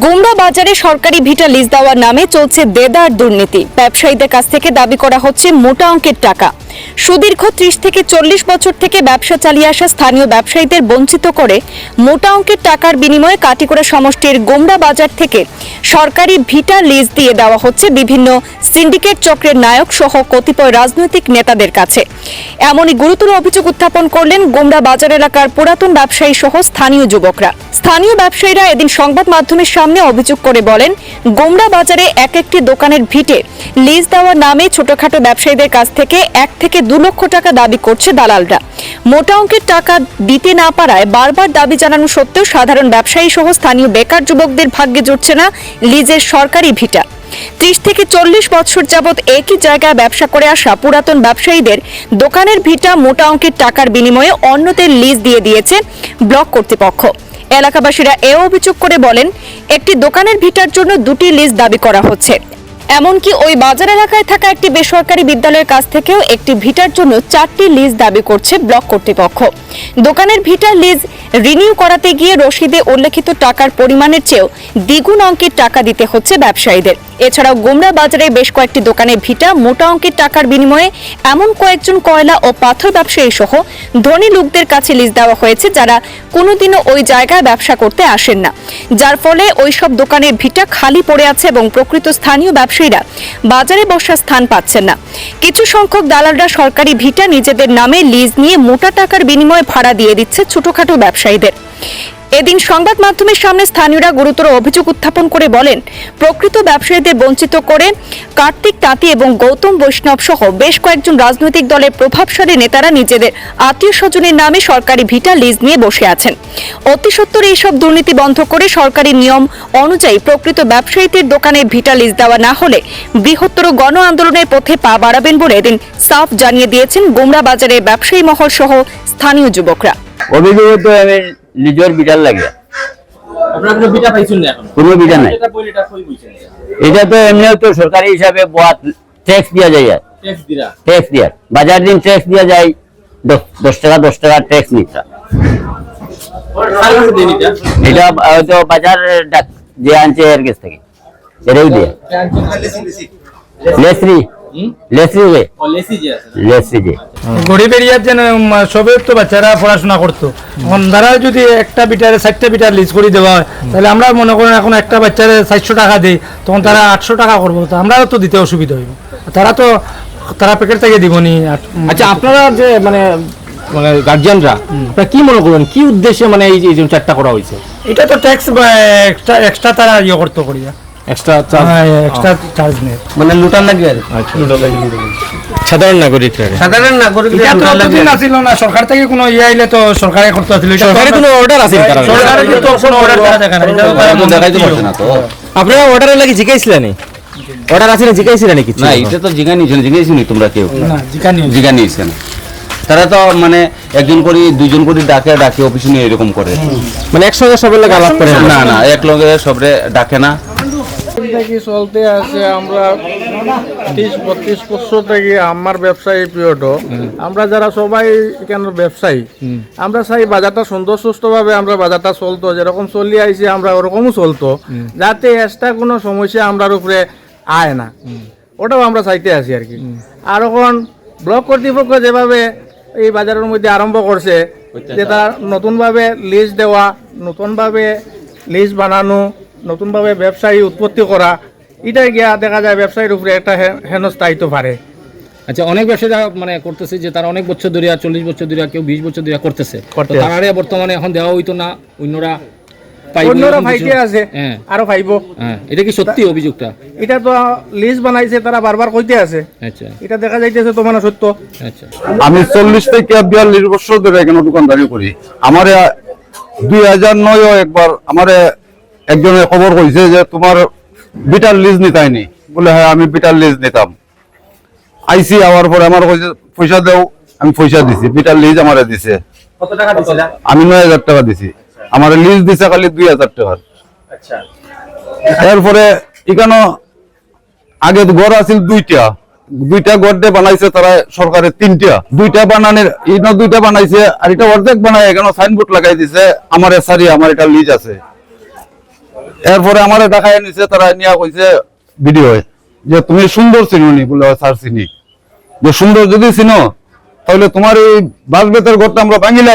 গুমরা বাজারে সরকারি ভিটা লিজ দেওয়ার নামে চলছে দেদার দুর্নীতি। ব্যবসায়ীদের কাছ থেকে দাবি করা হচ্ছে মোটা অঙ্কের টাকা। সুদীর্ঘ 30 থেকে 40 বছর থেকে ব্যবসা চালিয়ে আসা স্থানীয় ব্যবসায়ীদের বঞ্চিত করে মোটা অঙ্কের টাকার বিনিময়ে কাটিগড়া সমষ্টির গুমরা বাজার থেকে সরকারি ভিটা লিজ দিয়ে দেওয়া হচ্ছে বিভিন্ন সিন্ডিকেট চক্রের নায়ক সহ কতিপয় রাজনৈতিক নেতাদের কাছে। এমনই গুরুতর অভিযোগ উত্থাপন করলেন গুমরা বাজার এলাকার পুরাতন ব্যবসায়ী সহ স্থানীয় যুবকরা। স্থানীয় ব্যবসায়ীরা এদিন সংবাদ মাধ্যমের সামনে অভিযোগ করে বলেন, গুমরা বাজারে এক একটি দোকানের ভিটে লিজ দেওয়ার নামে ছোটখাটো ব্যবসায়ীদের কাছ থেকে 1 থেকে 2 লক্ষ টাকা দাবি করছে দালালরা। মোটা অঙ্কের টাকা দিতে না পারায় বারবার দাবি জানানো সত্ত্বেও সাধারণ ব্যবসায়ী সহ স্থানীয় বেকার যুবকদের ভাগ্যে জুটছে না লিজের সরকারি ভিটা। 30 থেকে 40 বছর যাবৎ একই জায়গায় ব্যবসা করে আসা পুরাতন ব্যবসায়ীদের দোকানের ভিটা মোটা অঙ্কের টাকার বিনিময়ে অন্যদের লিজ দিয়ে দিয়েছে ব্লক কর্তৃপক্ষ। এলাকাবাসীরা এও অভিযোগ করে বলেন, একটি দোকানের ভিটার জন্য 2টি লিজ দাবি করা হচ্ছে। এমনকি ওই বাজার এলাকায় থাকা একটি বেসরকারি বিদ্যালয়ের কাছ থেকেও একটি ভিটার জন্য 4টি লিজ দাবি করছে ব্লক কর্তৃপক্ষ। দোকানের ভিটার লিজ রিনিউ করাতে গিয়ে রসিদে উল্লেখিত টাকার পরিমাণের চেয়েও দ্বিগুণ অঙ্কের টাকা দিতে হচ্ছে ব্যবসায়ীদের। এছাড়াও গুমরা বাজারে বেশ কয়েকটি দোকানে ভিটা মোটা অঙ্কের টাকার বিনিময়ে এমন কয়েকজন কয়লা ও পাথর ব্যবসায়ী সহ ধনী লোকদের কাছে লিজ দেওয়া হয়েছে, যারা কোনোদিনও ওই জায়গায় ব্যবসা করতে আসেন না, যার ফলে ওইসব দোকানের ভিটা খালি পড়ে আছে এবং প্রকৃত স্থানীয় ব্যবসায়ীরা বাজারে বসার স্থান পাচ্ছেন না। কিছু সংখ্যক দালালরা সরকারি ভিটা নিজেদের নামে লিজ নিয়ে মোটা টাকার বিনিময়ে ভাড়া দিয়ে দিচ্ছে ছোটখাটো ব্যবসায়ীদের। এদিন সংবাদ মাধ্যমের সামনে স্থানীয়রা গুরুতর অভিযোগ উত্থাপন করে বলেন, প্রকৃত ব্যবসায়ীদের বঞ্চিত করে কার্তিক তাঁতি এবং গৌতম বৈষ্ণব সহ বেশ কয়েকজন রাজনৈতিক দলের প্রভাবশালী নেতারা নিজেদের আত্মীয় স্বজনের নামে সরকারি ভিটা লিজ নিয়ে বসে আছেন। অতি সত্বর এইসব দুর্নীতি বন্ধ করে সরকারি নিয়ম অনুযায়ী প্রকৃত ব্যবসায়ীদের দোকানে ভিটা লিজ দেওয়া না হলে বৃহত্তর গণ আন্দোলনের পথে পা বাড়াবেন বলে এদিন সাফ জানিয়ে দিয়েছেন গুমরা বাজারের ব্যবসায়ী মহল সহ স্থানীয় যুবকরা। লিজর বিটার লাগে আপনারা কোনো বিটা পাইছেন না? এখন কোনো বিটা নাই। এটা কই, এটা কই বুঝছেন? এটা তো এমনিও তো সরকারি হিসাবে বহুত ট্যাক্স দিয়া যায়। ট্যাক্স দিয়া বাজার দিন ট্যাক্স দিয়া যায় 10 টাকা ট্যাক্স নিতা। এটা তো বাজার যে আনছে এর কাছ থেকে এটাই দিয়ে গরিব এরিয়ার যেন সবের তো বাচ্চারা পড়াশোনা করতো, এখন তারা যদি একটা বিটারে 4টা বিটার লিজ করে দেওয়া হয়, তাহলে আমরা মনে করেন এখন একটা বাচ্চারে 400 টাকা দেয়, তখন তারা 800 টাকা করবো, তো আমরাও তো দিতে অসুবিধা হইব, তারা প্যাকেট থেকে দিবনি। আচ্ছা, আপনারা যে মানে গার্জিয়ানরা আপনারা কি মনে করবেন, কি উদ্দেশ্যে মানে এই যে 4টা করা হয়েছে? এটা তো ট্যাক্স এক্সট্রা তারা ইয়ে করতে করি, এক্সট্রা চার্জ নেই, মানে লুটার লাগে আর সাধারণ নাগরিক ছিল না। সরকার থেকে কোনো ইয়ে আইলে তো সরকারে করতে ছিল, সরকারের কোনো অর্ডার আছে? আপনারা অর্ডারের লাগি জিজ্ঞাসিলেন? অর্ডার আছে না জিজ্ঞাসিলেন কিছু? না, এটা তো জিজ্ঞাসিনি তোমরা কেউ জিজ্ঞাসিছেন। তারা তো মানে একজন করে 2জন করে ডাকে অফিসে নিয়ে এরকম করে, মানে একসঙ্গে সবের লাগে আলাপ করে না এক লগে সবরে ডাকে না। চলতে আছে আমরা 30-32 বছর থেকে আমার ব্যবসায়ী পিরিয়ড, আমরা যারা সবাই এখানে ব্যবসায়ী, আমরা চাই বাজারটা সুন্দর সুস্থ ভাবে আমরা বাজারটা চলতো, যেরকম চলি আইছে আমরা ওরকমও চলতো, যাতে এক্সট্রা কোনো সমস্যা আমরার উপরে আয় না, ওটাও আমরা চাইতে আছি আর কি। আর এখন ব্লক কর্তৃপক্ষ যেভাবে এই বাজারের মধ্যে আরম্ভ করছে, যে তারা নতুনভাবে লিজ দেওয়া, নতুনভাবে লিজ বানানো, নতুনভাবে ব্যবসায়ী উৎপত্তি করা, এটাই গিয়া দেখা যায় ব্যবসায়ীর উপরে একটা হেনস্থায়িত্ব পারে। আচ্ছা, অনেক ব্যবসায়ীরা মানে করতেছে যে তারা অনেক বছর ধরে, 40 বছর ধরে, কেউ 20 বছর ধরে করতেছে, তারা বর্তমানে এখন দেওয়া হইতো না, অন্যরা ফাইতে আছে আরো পাইবো। এটা কি সত্যি অভিযোগটা? এটা তো লিজ বানাইছে, তারা বারবার কইতে আছে। আচ্ছা, এটা দেখা যাইতেছে তো মানে সত্য। আচ্ছা, আমি 40 থেকে 42 বছর ধরে এখানে দোকানদারি করি। আমার 2009 একবার আমার একজনের খবর কইছে যে তোমার বিটার লিজ নিতাইনি, বলে হ্যাঁ আমি বিটার লিজ নিতাম। আইসি আওয়ার পরে আমার কইছে পয়সা দাও, আমি পয়সা দিছি, বিটার লিজ আমারে দিছে। কত টাকা দিছিলা? আমি 9000 টাকা দিছি। আমার লিজ দিছে খালি 2000 টাকা। আচ্ছা এরপরে এখানে আগে ঘর আছিল দুইটা ঘর দিয়ে বানাইছে তারা সরকারের 3টা, দুইটা বানানোর ইনো দুইটা বানাইছে আর এটা অর্ধেক বানায় এখানে সাইনবোর্ড লাগাই দিছে আমার সারি আমার এটা লিজ আছে। এরপরে আমারে দেখায় নিছে তারা নিয়া কইছে ভিডিও যে তুমি সুন্দর চিনুনি বলে স্যার চিনি, যে সুন্দর যদি চিনো তাহলে তোমার এই বাসবেতের ঘরটা আমরা ভাঙিলে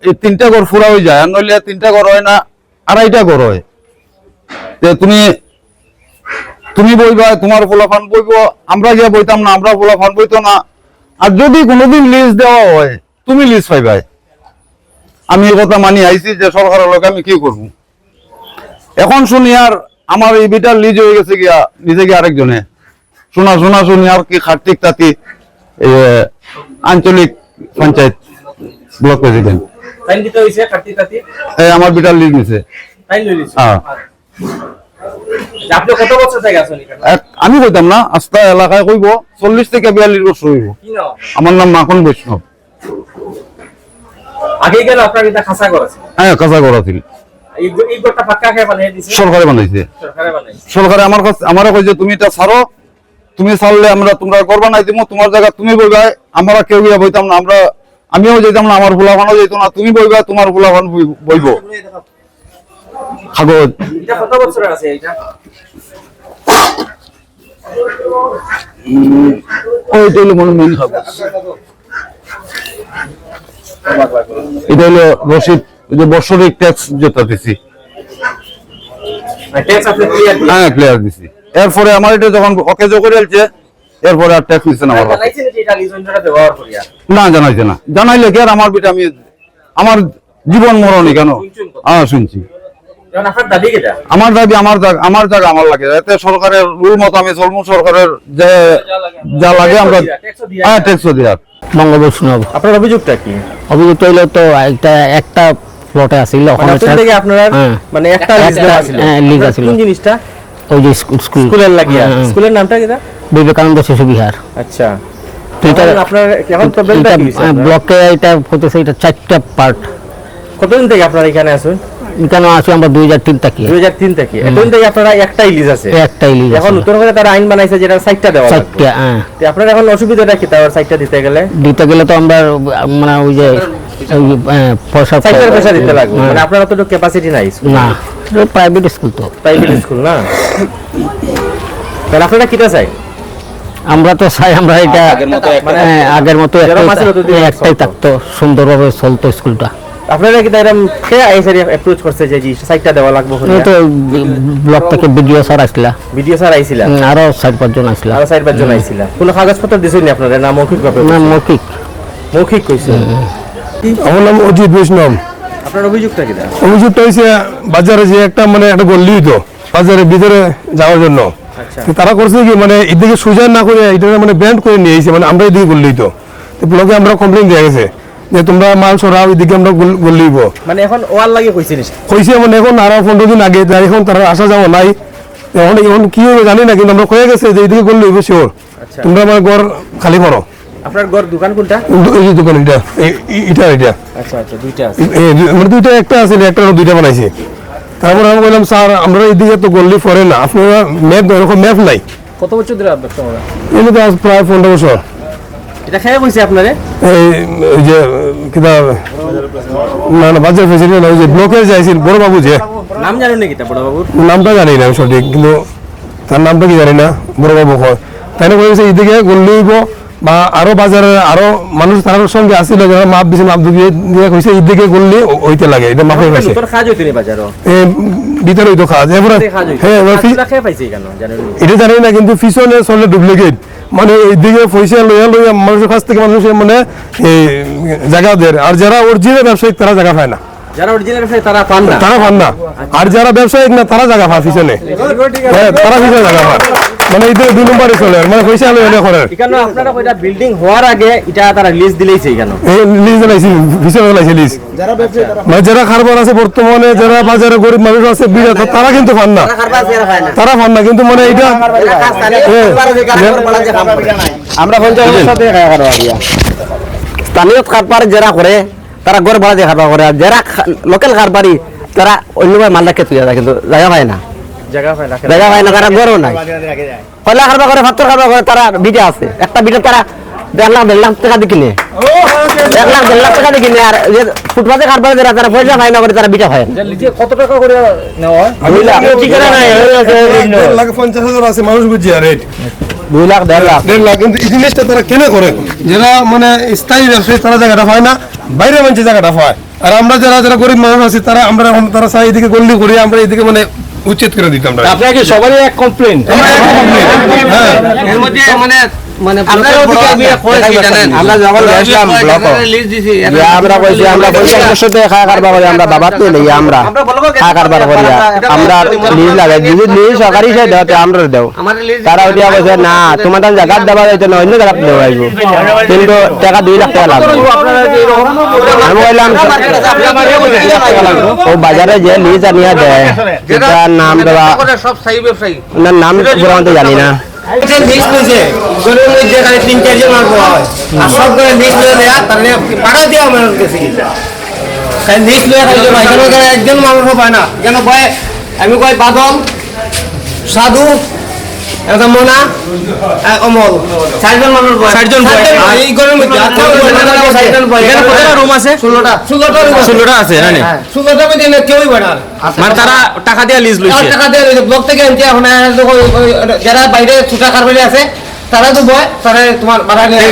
এই 3টা ঘর ফুরা হয়ে যায়, আর নইলে 3টা ঘর হয় না 2.5টা ঘর হয়। তুমি বইবা তোমার পোলাপান বইব, আমরা গিয়া বইতাম না, আমরা পোলাপান বইতো না। আর যদি কোনোদিন লিজ দেওয়া হয় তুমি লিজ পাইবাই। আমি এই কথা মানি আইছি যে সরকারের লোক আমি কি করবো। এখন শুনি আর আমার এই বিটার লিজ হয়ে গেছে গিয়া নিজে গিয়ে আরেকজনে শুনি আর কি কার্তিক তাঁতি আঞ্চলিক পঞ্চায়েত ব্লক প্রেসিডেন্ট ফাইন দিতে হইছে কার্তিক তাতি আমার বিটার লিজ নিছে। ফাইন লইছে। হ্যাঁ আপনি কত বছর থেকে আছেন এখানে? আমি কইতাম না, আস্তা এলাকায় কইব 40 থেকে 42 বছর হইব। কি নাম? আমার নাম মাখন বৈষ্ণব। আগে গেল আপনার এটা খাসা করেছে। হ্যাঁ কাঁচা ঘর আছিল, এই ঘরটা পাক্কা খেয়ে বানিয়ে দিয়েছে সরকারে বানাইছে। সরকারে বানাইছে। সরকারে আমার কাছে আমারও কইছে তুমি এটা ছাড়ো, তুমি ছাড়লে তোমরা ঘর বানাই দিব, তোমার জায়গা তুমি বইবা, আমরা কেউ গিয়া বইতাম না, আমিও যেতাম না, আমার ফুলাফানও যেত না, তুমি বইবা তোমার ফুলাফান বইব। কাগজ এটা কত বছরের আছে এটা? ওইটা হলো মনে মেন কাগজ। এটা হলো রসিদ, ওই যে বৎসরিক ট্যাক্স যেটা দিছি। ট্যাক্স আপনি ক্লিয়ার দিয়েছেন? হ্যাঁ ক্লিয়ার দিছি। এরপরে আমার এটা যখন অকেজ করে এলছে এরপরে আর ট্যাক্স নিচ্ছে না আমার কাছে। জানাইছেন যে এটা লিজ অঞ্চলটা ব্যবহার করিয়া? না জানাইছে না, জানাইলে কি আর আমার বিটা আমি আমার জীবন মরণই কেন। হ্যাঁ শুনছি। এখন আপনার দাবি কেটা? আমার দাবি আমার জায়গা আমার লাগে, এতে সরকারের রুল মতো আমি চলবো, সরকারের যে যা লাগে আমরা হ্যাঁ ট্যাক্সও দিই। মঙ্গল বৈষ্ণব। আপনার অভিযোগটা কি? অভিযুক্ত হইলে তো একটা প্লটে আছিল ওখানে থেকে আপনার হ্যাঁ। মানে একটা লিজ দেওয়া ছিল। লিজ আছিল কোন জিনিসটা? ওই যে স্কুলের লাগিয়া। স্কুলের নামটা কি? বিবেকানন্দ শিশু বিহার। আচ্ছা তো এটা আপনার এখন প্রবলেমটা কি হইছে? ব্লকে এটা হতেছে, এটা 4টা পার্ট। কতদিন থেকে আপনারা এখানে আছেন? এখানে আছি আমরা 2003 থেকে। 2003 থেকে। এতদিন থেকে আপনারা একটাই লিজ আছে? একটাই লিজ। এখন নতুন করে তারা আইন বানাইছে যেটা সাইটটা দেওয়া লাগবে। 4টা হ্যাঁ। তো আপনার এখন অসুবিধাটা কি তার সাইটটা দিতে গেলে? দিতে গেলে তো আমরা মানে ওই যে পয়সা পয়সা দিতে লাগবে, মানে আপনার অতটুকু ক্যাপাসিটি নাই। না, প্রাইভেট স্কুল তো। প্রাইভেট স্কুল না? তাহলে আপনারা কিটা চাই? আমরা তো চাই আমরা এটা আগের মতো একটাই থাকতো, সুন্দরভাবে চলতো স্কুলটা। আপনারা কি তাইরাম কে আইসা অ্যাপ্রোচ করছে যে সাইটটা দেওয়া লাগবে? এই তো ব্লক থেকে ভিডিও স্যার আসলা, ভিডিও স্যার আইছিলা? আরো 4-5 জন আসলা। আরো 4-5 জন আইছিলা? কোনো কাগজপত্র দিছেন নি আপনারা? না মৌখিক ভাবে? না মৌখিক। মৌখিক কইছে। আমার নাম অজিত বৈষ্ণব। আপনার অভিযোগটা কি? অভিযোগটা হয়েছে বাজারে যে একটা একটা গল্লি হইতো বাজারের ভিতরে যাওয়ার জন্য। আচ্ছা তো তারা করছে কি এদিকে সোজা না করে এটা ব্যান্ড করে নিয়ে এসেছে, আমরা এদিকে গল্লি হইতো। তো ব্লকে আমরা কমপ্লেন দেওয়া গেছে যে তোমরা মাল সরাও, এদিকে আমরা গল্লি হইব। মানে এখন ওয়াল লাগে কইছে নি? কইছে এখন আরো 15 দিন আগে, এখন তারা আসা যাওয়া নাই। এখন কি হবে জানি না, কিন্তু আমরা কয়ে গেছে যে এদিকে গল্লি হইব শিওর, তোমরা আমার ঘর খালি করো। আপনার ঘর দোকান কোনটা? এই যে দোকান এটা এটা আচ্ছা আচ্ছা দুইটা আছে। দুইটা, একটা আছে একটা, দুইটা বানাইছে। তারপর আমি বললাম স্যার আমরা এইদিকে তো গল্লি পড়ে না, আপনারা ম্যাপ এরকম ম্যাপ নাই। কত বছর ধরে ব্যবসা করেন? এমনি তো আজ প্রায় 15 বছর। এটা খেয়ে কইছে আপনারে? এই যে কিতা না বাজার প্রেসিডেন্ট ওই যে ব্লকের যাইছিল বড় বাবু, যে নাম জানেন নাকি তা বড় বাবুর? নামটা জানি না আমি সঠিক, কিন্তু তার নামটা কি জানি না, বড় বাবু হয়। তাই না কইছে এইদিকে গল্লি হইব বা আরো বাজারে আরো মানুষ তার সঙ্গে আসছিল, যারা মাপ দিছে, মাপ দিয়ে কইছে এইদিকে গল্লি হইতে লাগে, এটা মাপে পাইছে। তোর কাজ হইতে নি বাজারও? ভিতরে হইতো কাজ। এবারে হ্যাঁ খেয়ে পাইছে কেন জানেন? এটা জানি না, কিন্তু পিছনে চলে ডুপ্লিকেট, এইদিকে পয়সা লইয়া মানুষের কাছ থেকে মানুষের জায়গা দেয়, আর যারা অরিজিনাল ব্যবসায়িক তারা জায়গা পায় না। যারা অরিজিনাল ব্যবসায়ী তারা পান না, আর যারা ব্যবসায়িক না তারা জায়গা পায় পিছনে। হ্যাঁ তারা পিছনে জায়গা পায়, এইটা 2 নম্বরে চলে, পয়সা লইয়া করে। এখানে আপনারা কইটা বিল্ডিং হওয়ার আগে এটা তারা লিজ দিলেইছে কেন? এই লিজ লাইছে, পিছনে লাইছে লিজ। যারা খারবার আছে বর্তমানে, যারা বাজারে গরিব মানুষ আছে তারা কিন্তু পান না, তারা পান না, কিন্তু এটা আমরা স্থানীয় কারবার যারা করে তারা ঘর ভাড়া দিয়ে খাবার করে, আর যারা লোকাল কারবারি তারা অন্যভাবে মাল রাখে তুই যায়, কিন্তু জায়গা পায় না, জায়গা পায় না, তারা ঘরও নাই, কয়লা খাবার করে, ভাত্তর খাবার করে, তারা বিটা আছে, একটা বিটা তারা 1.5 লাখ টাকা দিয়ে কিনে, 1.5 লাখ টাকা দিয়ে কিনে, আর যে ফুটপাতে খাবার যারা তারা পয়সা পায় না করে তারা বিটা পায় না। কত টাকা করে নেওয়া হয়? 2 লাখ ঠিকানা নাই, 1,50,000 আছে মানুষ বুঝছে রেট 2 লাখ 1.5 লাখ 1.5 লাখ, কিন্তু এই জিনিসটা তারা কেন করে? যারা মানে স্থায়ী ব্যবসায়ী তারা জায়গাটা পায় না, বাইরে মানুষ জায়গাটা পায়, আর আমরা যারা যারা গরিব মানুষ আছি তারা আমরা এখন তারা চাই এদিকে গল্লি করি, আমরা এদিকে মানে উচ্ছেদ করে দিতাম। আপনার কি সবারই এক কমপ্লেন? হ্যাঁ, এর মধ্যে মানে আমরা যখন আসলাম ব্লক আমরা কইছি আমরা 50 বছর থেকে খাওয়া কারবার করি, আমরা বাবার তো লই আমরা খাওয়া কারবার করি, আমরা লিজ লাগাই, যদি লিজ সরকারি সাই দাও আমরা দেও, তারা ওইটা কইছে না তোমার তার জায়গা দেওয়া যাইতে না, অন্য জায়গা দেওয়া যাইব, কিন্তু টাকা 2 লাখ টাকা লাগবে। আমি বললাম ও বাজারে যে লিজ আনিয়া দেয় তার নাম দেওয়া সব স্থায়ী ব্যবসায়ী ওনার নাম পুরো জানি না, একজন মানুষও পায় না, কেন কয় আমি কয় বাদল, সাধু, একটা মোনা, অমল, 4জন মানুষ বয়, 4জন বয় এই ঘরের মধ্যে। 16টা রুম আছে, 16টা আছে না? 16টা মধ্যে কেউই বয় না, মানে তারা টাকা দিয়ে লিজ লইছে, টাকা দিয়ে ব্লক থেকে আনছে। এখন যারা বাইরে ছোটা কারবারি আছে তারা তো বয়, তারা তোমার ভাড়া নিয়ে